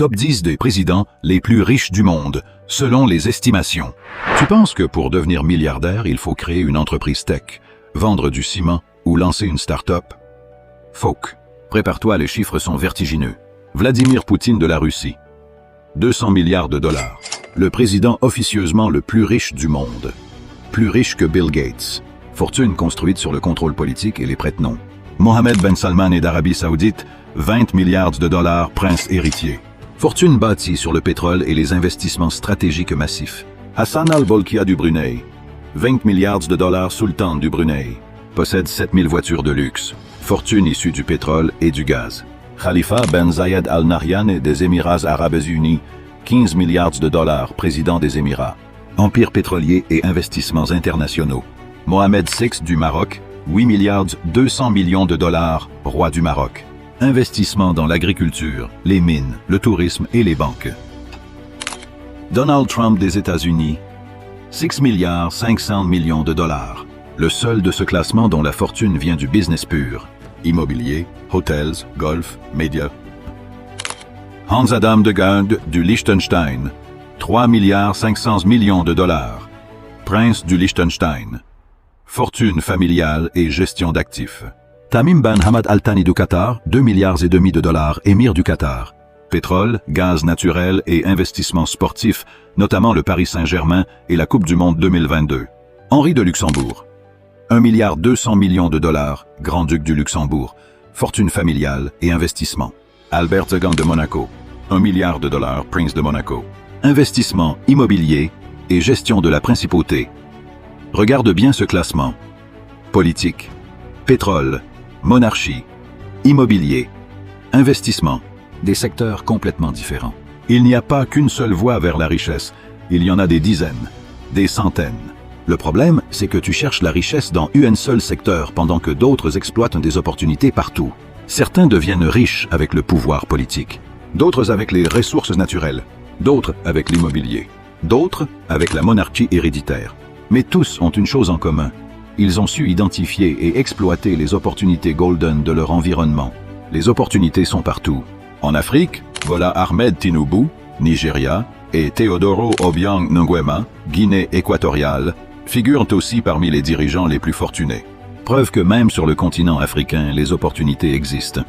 Top 10 des présidents les plus riches du monde, selon les estimations. Tu penses que pour devenir milliardaire, il faut créer une entreprise tech, vendre du ciment ou lancer une start-up? Fauque. Prépare-toi, les chiffres sont vertigineux. Vladimir Poutine de la Russie. 200 milliards de dollars. Le président officieusement le plus riche du monde. Plus riche que Bill Gates. Fortune construite sur le contrôle politique et les prête-noms. Mohammed Ben Salman est d'Arabie Saoudite, 20 milliards de dollars, prince héritier. Fortune bâtie sur le pétrole et les investissements stratégiques massifs. Hassan al-Bolkiah du Brunei, 20 milliards de dollars, sultan du Brunei. Possède 7000 voitures de luxe. Fortune issue du pétrole et du gaz. Khalifa Ben Zayed Al Nahyan des Émirats Arabes Unis, 15 milliards de dollars, président des Émirats. Empire pétrolier et investissements internationaux. Mohamed VI du Maroc, 8 milliards 200 millions de dollars, roi du Maroc. Investissement dans l'agriculture, les mines, le tourisme et les banques. Donald Trump des États-Unis, 6 milliards 500 millions de dollars. Le seul de ce classement dont la fortune vient du business pur. Immobilier, hotels, golf, médias. Hans Adam de Gaerde du Liechtenstein, 3 milliards 500 millions de dollars. Prince du Liechtenstein. Fortune familiale et gestion d'actifs. Tamim Ben Hamad Al Thani du Qatar, 2 milliards et demi de dollars, émir du Qatar. Pétrole, gaz naturel et investissements sportifs, notamment le Paris Saint-Germain et la Coupe du Monde 2022. Henri de Luxembourg. 1 milliard 200 millions de dollars, grand-duc du Luxembourg. Fortune familiale et investissement. Albert II de Monaco. 1 milliard de dollars, prince de Monaco. Investissement immobilier et gestion de la principauté. Regarde bien ce classement. Politique, pétrole, monarchie, immobilier, investissement. Des secteurs complètement différents. Il n'y a pas qu'une seule voie vers la richesse. Il y en a des dizaines, des centaines. Le problème, c'est que tu cherches la richesse dans un seul secteur pendant que d'autres exploitent des opportunités partout. Certains deviennent riches avec le pouvoir politique, d'autres avec les ressources naturelles, d'autres avec l'immobilier, d'autres avec la monarchie héréditaire. Mais tous ont une chose en commun. Ils ont su identifier et exploiter les opportunités golden de leur environnement. Les opportunités sont partout. En Afrique, voilà Ahmed Tinubu, Nigeria, et Teodoro Obiang Nguema, Guinée équatoriale, figurent aussi parmi les dirigeants les plus fortunés. Preuve que même sur le continent africain, les opportunités existent.